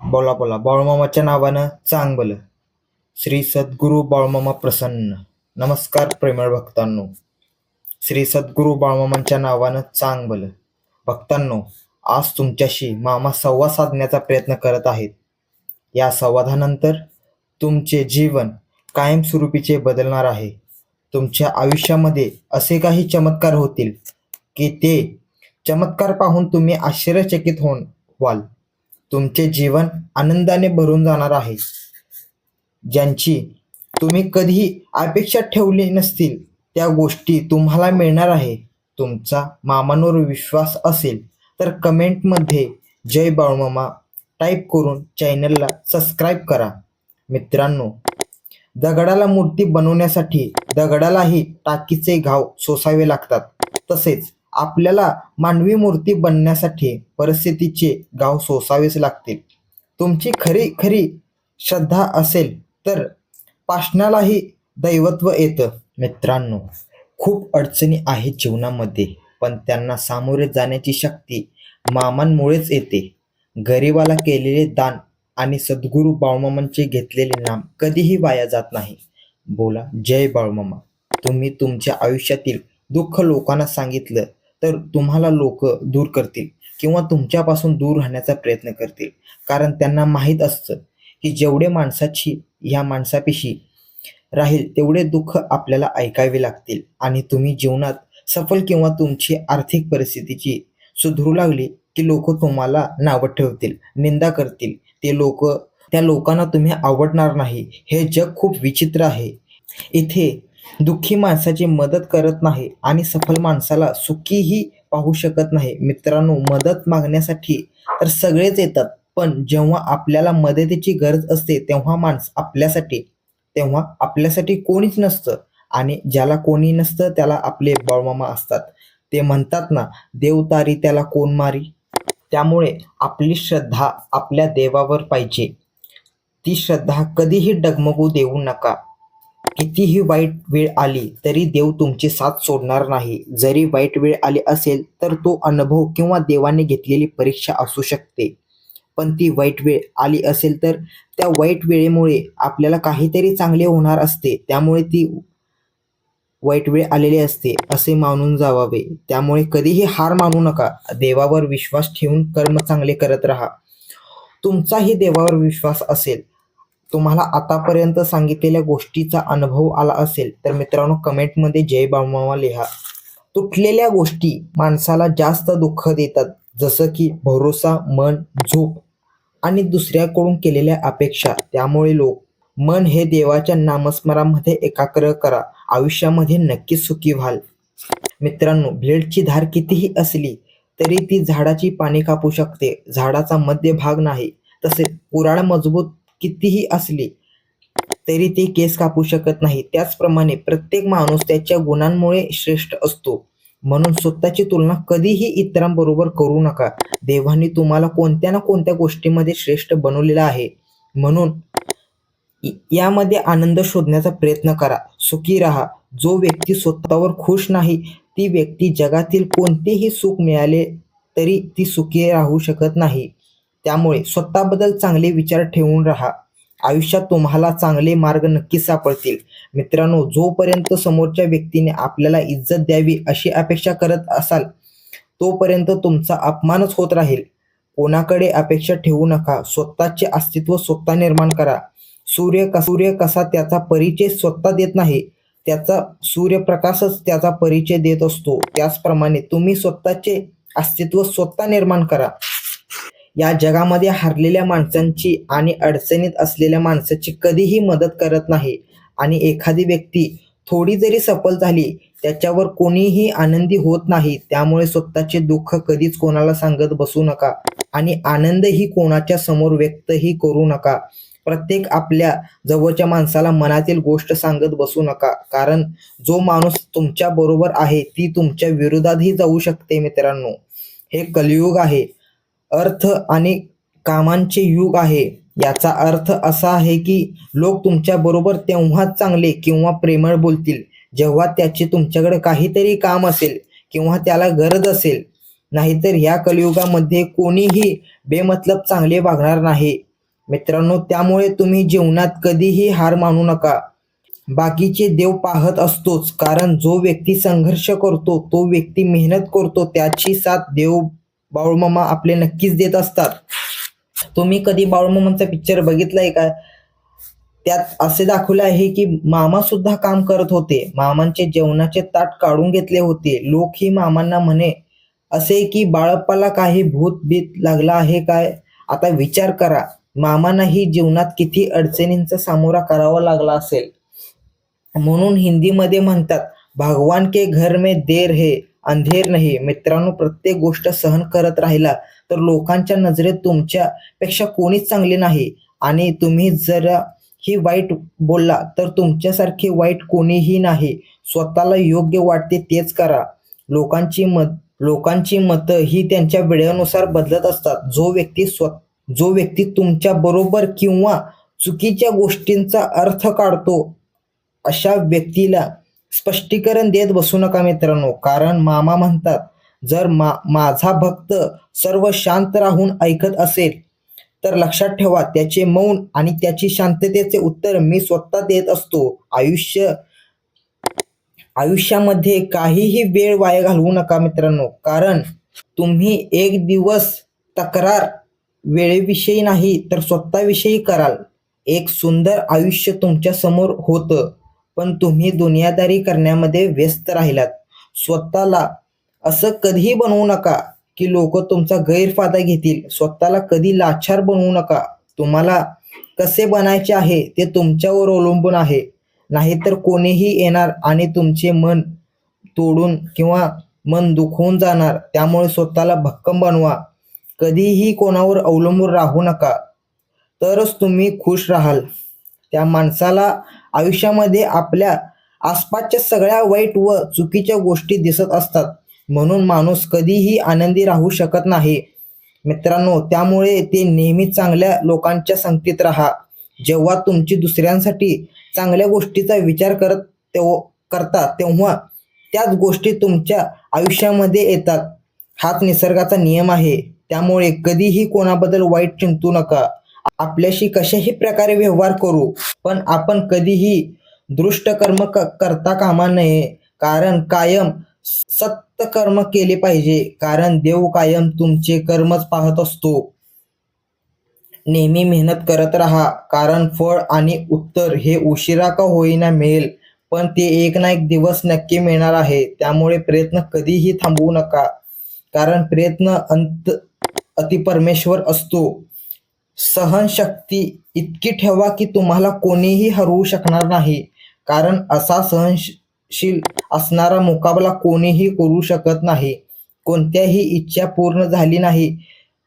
बोला बोला बाळूमामाच्या नावानं चांगलं. श्री सद्गुरू बाळूमामा प्रसन्न. नमस्कार प्रेमळ भक्तांनो. श्री सद्गुरू बाळूमामांच्या नावानं चांगलं. भक्तांनो, आज तुमच्याशी मामा संवाद साधण्याचा प्रयत्न करत आहेत. या संवादानंतर तुमचे जीवन कायमस्वरूपीचे बदलणार आहे. तुमच्या आयुष्यामध्ये असे काही चमत्कार होतील की ते चमत्कार पाहून तुम्ही आश्चर्यचकित व्हाल. तुमचे जीवन आनंदाने भरून जाणार आहे. ज्यांची तुम्ही कधीही अपेक्षा ठेवली नसतील त्या गोष्टी तुम्हाला मिळणार आहे. तुमचा मामांवर विश्वास असेल तर कमेंटमध्ये जय बाळूमामा टाईप करून चॅनलला सबस्क्राईब करा. मित्रांनो, दगडाला मूर्ती बनवण्यासाठी दगडालाही टाकीचे घाव सोसावे लागतात. तसेच आपल्याला मानवी मूर्ती बनण्यासाठी परिस्थितीचे घाव सोसावेच लागतील. तुमची खरी खरी श्रद्धा असेल तर पाषाणालाही दैवत्व येतं. मित्रांनो, खूप अडचणी आहेत जीवनामध्ये, पण त्यांना सामोरे जाण्याची शक्ती मामांमुळेच येते. गरिबाला केलेले दान आणि सद्गुरू बाळूमामांचे घेतलेले नाम कधीही वाया जात नाही. बोला जय बाळूमामा. तुम्ही तुमच्या आयुष्यातील दुःख लोकांना सांगितलं तर तुम्हाला लोक दूर करतील किंवा तुमच्यापासून दूर राहण्याचा प्रयत्न करतील. कारण त्यांना माहीत असतं की जेवढे माणसाची ह्या माणसापेशी राहील तेवढे दुःख आपल्याला ऐकावे लागतील. आणि तुम्ही जीवनात सफल किंवा तुमची आर्थिक परिस्थितीची सुधरू लागली की लोक तुम्हाला नावं ठेवतील, निंदा करतील. त्या लोकांना तुम्ही आवडणार नाही. हे जग खूप विचित्र आहे. इथे दुःखी माणसाची मदत करत नाही आणि सफल माणसाला सुखीही पाहू शकत नाही. मित्रांनो, मदत मागण्यासाठी तर सगळेच येतात, पण जेव्हा आपल्याला मदतीची गरज असते तेव्हा आपल्यासाठी कोणीच नसतं. आणि ज्याला कोणी नसतं त्याला आपले बाळूमामा असतात. ते म्हणतात ना, देव तारी त्याला कोण मारी. त्यामुळे आपली श्रद्धा आपल्या देवावर पाहिजे. ती श्रद्धा कधीही डगमगू देऊ नका. कितीही वाईट वेळ आली तरी देव तुमची साथ सोडणार नाही. जरी वाईट वेळ आली असेल तर तो अनुभव किंवा देवाने घेतलेली परीक्षा असू शकते. पण ती वाईट वेळ आली असेल तर त्या वाईट वेळेमुळे आपल्याला काहीतरी चांगले होणार असते. त्यामुळे ती वाईट वेळ आलेली असते असे मानून जावावे. त्यामुळे कधीही हार मानू नका. देवावर विश्वास ठेवून कर्म चांगले करत राहा. तुमचाही देवावर विश्वास असेल, तुम्हाला आतापर्यंत सांगितलेल्या गोष्टीचा अनुभव आला असेल तर मित्रांनो कमेंटमध्ये जय बाळूमामा लिहा. तुटलेल्या गोष्टी माणसाला जास्त दुःख देतात, जसं की भरोसा, मन, झोप आणि दुसऱ्याकडून केलेल्या अपेक्षा. त्यामुळे मन हे देवाच्या नामस्मरणामध्ये एकाग्र करा. आयुष्यामध्ये नक्कीच सुखी व्हाल. मित्रांनो, ब्लेडची धार कितीही असली तरी ती झाडाची पाने कापू शकते, झाडाचा मध्यभाग नाही. तसेच कुऱ्हाड मजबूत कितीही असली तरी ती केस कापू शकत नाही. त्याचप्रमाणे प्रत्येक माणूस त्याच्या गुणांमुळे श्रेष्ठ असतो. म्हणून स्वतःची तुलना कधीही इतरांबरोबर करू नका. देवाने तुम्हाला कोणत्या ना कोणत्या गोष्टीमध्ये श्रेष्ठ बनवलेला आहे. म्हणून यामध्ये आनंद शोधण्याचा प्रयत्न करा. सुखी राहा. जो व्यक्ती स्वतःवर खुश नाही ती व्यक्ती जगातील कोणतेही सुख मिळाले तरी ती सुखी राहू शकत नाही. त्यामुळे स्वतःबद्दल चांगले विचार ठेवून राहा. आयुष्यात तुम्हाला चांगले मार्ग नक्कीच सापडतील. मित्रांनो, जोपर्यंत समोरच्या व्यक्तीने आपल्याला इज्जत द्यावी अशी अपेक्षा करत असाल तोपर्यंत तुमचा अपमानच होत राहील. कोणाकडे अपेक्षा ठेवू नका. स्वतःचे अस्तित्व स्वतः निर्माण करा. सूर्य कसा त्याचा परिचय स्वतः देत नाही, त्याचा सूर्यप्रकाशच त्याचा परिचय देत असतो. त्याचप्रमाणे तुम्ही स्वतःचे अस्तित्व स्वतः निर्माण करा. या जगामध्ये हरलेल्या माणसांची आणि अडचणीत असलेल्या माणसाची कधीही मदत करत नाही. आणि एखादी व्यक्ती थोडी जरी सफल झाली त्याच्यावर कोणीही आनंदी होत नाही. त्यामुळे स्वतःचे दुःख कधीच कोणाला सांगत बसू नका आणि आनंदही कोणाच्या समोर व्यक्तही करू नका. प्रत्येक आपल्या जवळच्या माणसाला मनातील गोष्ट सांगत बसू नका. कारण जो माणूस तुमच्या बरोबर आहे ती तुमच्या विरोधातही जाऊ शकते. मित्रांनो, हे कलियुग आहे. अर्थ आणि कामांचे युग आहे. याचा अर्थ असा आहे की लोक तुमच्या बरोबर तेव्हाच चांगले किंवा प्रेमळ बोलतील जेव्हा त्याचे तुमच्याकडे काहीतरी काम असेल किंवा त्याला गरज असेल. नाहीतर या कलियुगामध्ये कोणीही बेमतलब चांगले वागणार नाही. मित्रांनो, त्यामुळे तुम्ही जीवनात कधीही हार मानू नका. बाकीचे देव पाहत असतोच, कारण जो व्यक्ती संघर्ष करतो, तो व्यक्ती मेहनत करतो, त्याची साथ देव बाळूमामा आपले नक्कीच देत असतात. तुम्ही कधी बाळूमामांचा पिक्चर बघितलाय का? त्यात असे दाखवले आहे की मामा सुद्धा काम करत होते. मामांचे जेवणाचे ताट काढून घेतले होते. लोक ही मामांना म्हणे असे की बाळप्पाला काही भूत बीत लागला आहे काय? आता विचार करा, मामांनाही जीवनात किती अडचणींचा सामोरा करावा लागला असेल. म्हणून हिंदीमध्ये म्हणतात, भगवान के घर में देर है अंधेर नाही. मित्रांनो, प्रत्येक गोष्ट सहन करत राहिला तर लोकांच्या नजरेत तुमच्यापेक्षा कोणीच चांगले नाही. आणि तुम्ही जरा ही वाईट बोलला तर तुमच्यासारखे वाईट कोणीही नाही. स्वतःला योग्य वाटते तेच करा. लोकांची मतं ही त्यांच्या वेळेनुसार बदलत असतात. जो व्यक्ती तुमच्या बरोबर किंवा चुकीच्या गोष्टींचा अर्थ काढतो, अशा व्यक्तीला स्पष्टीकरण देत बसू नका मित्रांनो. कारण मामा म्हणतात, जर माझा भक्त सर्व शांत राहून ऐकत असेल तर लक्षात ठेवा, त्याचे मौन आणि त्याची शांततेचे उत्तर मी स्वतः देत असतो. आयुष्यामध्ये काहीही वेळ वाया घालवू नका मित्रांनो, कारण तुम्ही एक दिवस तक्रार वेळेविषयी नाही तर स्वतःविषयी कराल. एक सुंदर आयुष्य तुमच्या समोर होतं, पण तुम्ही दुनियादारी करण्यामध्ये व्यस्त राहिलात. स्वतःला असं कधीही बनवू नका की लोक तुमचा गैरफायदा घेतील. स्वतःला कधी लाचार बनवू नका. तुम्हाला कसे बनायचे आहे ते तुमच्यावर अवलंबून आहे. नाहीतर कोणीही येणार आणि तुमचे मन तोडून किंवा मन दुखवून जाणार. त्यामुळे स्वतःला भक्कम बनवा. कधीही कोणावर अवलंबून राहू नका, तरच तुम्ही खुश राहाल. त्या माणसाला आयुष्यामध्ये आपल्या आसपासच्या सगळ्या वाईट व चुकीच्या गोष्टी दिसत असतात, म्हणून माणूस कधीही आनंदी राहू शकत नाही मित्रांनो. त्यामुळे ते नेहमी चांगल्या लोकांच्या संगतीत राहा. जेव्हा तुमची दुसऱ्यांसाठी चांगल्या गोष्टीचा विचार करता तेव्हा त्याच गोष्टी तुमच्या आयुष्यामध्ये येतात. हाच निसर्गाचा नियम आहे. त्यामुळे कधीही कोणाबद्दल वाईट चिंतू नका. आपल्याशी कशाही प्रकारे व्यवहार करू, पण आपण कधीही दृष्ट कर्म करता कामा नये. कारण कायम सत्कर्म केले पाहिजे, कारण देव कायम तुमचे कर्मच पाहत असतो. नेहमी मेहनत करत राहा, कारण फळ आणि उत्तर हे उशिरा का होईना मिळेल, पण ते एक ना एक दिवस नक्की मिळणार आहे. त्यामुळे प्रयत्न कधीही थांबवू नका, कारण प्रयत्न अंत अति परमेश्वर असतो. सहनशक्ती इतकी ठेवा की तुम्हाला कोणीही हरवू शकणार नाही, कारण असा सहनशील असणारा मुकाबला कोणीही करू शकत नाही. कोणत्याही इच्छा पूर्ण झाली नाही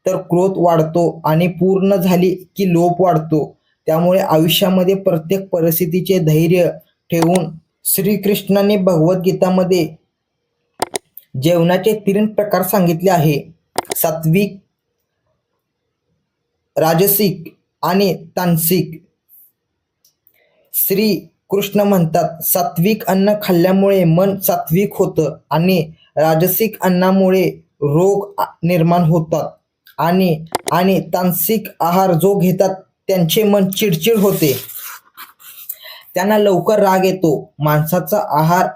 तर क्रोध वाढतो आणि पूर्ण झाली की लोभ वाढतो. त्यामुळे आयुष्यामध्ये प्रत्येक परिस्थितीचे धैर्य ठेवून श्रीकृष्णाने भगवद्गीतामध्ये जेवणाचे 3 प्रकार सांगितले आहे: सात्विक, राजसिक आणि तामसिक. श्री कृष्ण म्हणतात, सात्विक अन्न खाल्ल्यामुळे मन सात्विक होतं आणि राजसिक अन्नामुळे रोग निर्माण होतात आणि तामसिक आहार जो घेतात त्यांचे मन चिडचिड होते, त्यांना लवकर राग येतो. माणसाचा आहार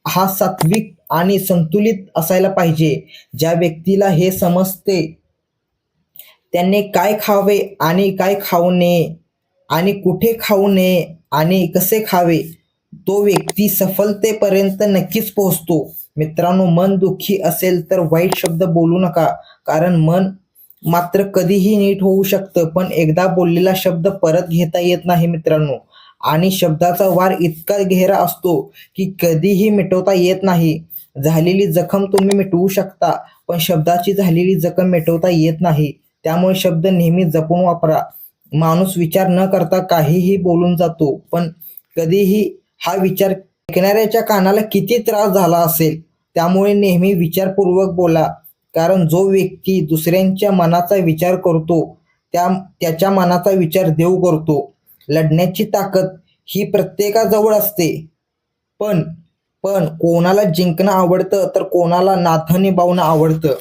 हा सात्विक आणि संतुलित असायला पाहिजे. ज्या व्यक्तीला हे समजते त्यांनी काय खावे आणि काय खाऊ नये आणि कुठे खाऊ नये आणि कसे खावे, तो व्यक्ती सफलतेपर्यंत नक्कीच पोहोचतो. मित्रांनो, मन दुःखी असेल तर वाईट शब्द बोलू नका, कारण मन मात्र कधीही नीट होऊ शकतं, पण एकदा बोललेला शब्द परत घेता येत नाही मित्रांनो. आणि शब्दाचा वार इतका गहिरा असतो की कधीही मिटवता येत नाही. झालेली जखम तुम्ही मिटवू शकता, पण शब्दाची झालेली जखम मिटवता येत नाही. त्यामुळे शब्द नेहमी जपून वापरा. माणूस विचार न करता काहीही बोलून जातो, पण कधीही हा विचार ऐकणाऱ्याच्या कानाला किती त्रास झाला असेल. त्यामुळे नेहमी विचारपूर्वक बोला, कारण जो व्यक्ती दुसऱ्यांच्या मनाचा विचार करतो त्याच्या मनाचा विचार देव करतो. लढण्याची ताकद ही प्रत्येकाजवळ असते, पण कोणाला जिंकणं आवडतं तर कोणाला नाथं निभावणं आवडतं.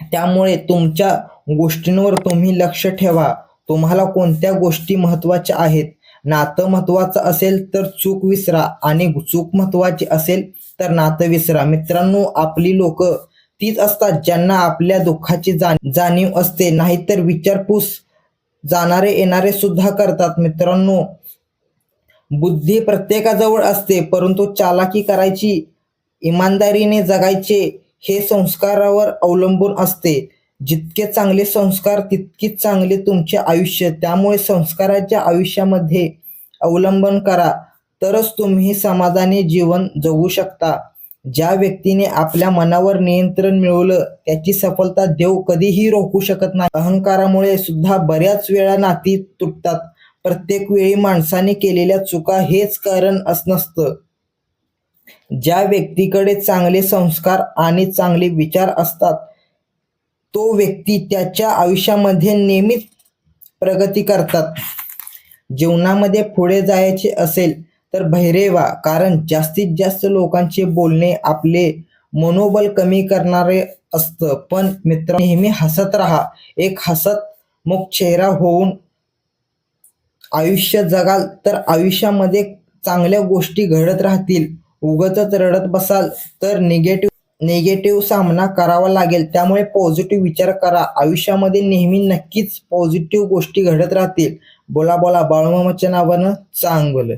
त्यामुळे तुमच्या गोष्टींवर तुम्ही लक्ष ठेवा. तुम्हाला कोणत्या गोष्टी महत्त्वाच्या आहेत? नातं महत्त्वाचं असेल तर चूक विसरा आणि चूक महत्त्वाची असेल तर नातं विसरा. मित्रांनो, आपली लोक तीच असतात ज्यांना आपल्या दुःखाची जाणीव असते, नाहीतर विचारपूस जाणारे येणारे सुद्धा करतात. मित्रांनो, बुद्धी प्रत्येकाजवळ असते, परंतु चालाकी करायची, इमानदारीने जगायचे हे संस्कारावर अवलंबून असते. जितके चांगले संस्कार तितकीच चांगले तुमचे आयुष्य. त्यामुळे संस्काराच्या आयुष्यामध्ये अवलंबन करा, तरच तुम्ही समाधानी जीवन जगू शकता. ज्या व्यक्तीने आपल्या मनावर नियंत्रण मिळवलं त्याची सफलता देव कधीही रोखू शकत नाही. अहंकारामुळे सुद्धा बऱ्याच वेळा नाती तुटतात. प्रत्येक वेळी माणसाने केलेल्या चुका हेच कारण नसतं. ज्या व्यक्तीकडे चांगले संस्कार आणि चांगले विचार असतात तो व्यक्ती त्याच्या आयुष्यामध्ये नेहमीच प्रगती करतात. जीवनामध्ये पुढे जायचे असेल तर बहिरे व्हा, कारण जास्तीत जास्त लोकांचे बोलणे आपले मनोबल कमी करणारे असतं. पण मित्र, नेहमी हसत राहा. एक हसतमुख चेहरा होऊन आयुष्य जगाल तर आयुष्यामध्ये चांगल्या गोष्टी घडत राहतील. उगाचच रडत बसाल तर निगेटिव्ह सामना करावा लागेल. त्यामुळे पॉझिटिव्ह विचार करा. आयुष्यामध्ये नेहमी नक्कीच पॉझिटिव्ह गोष्टी घडत राहतील. बोला बोला बाळूमामाच्या नावानं चांगलं.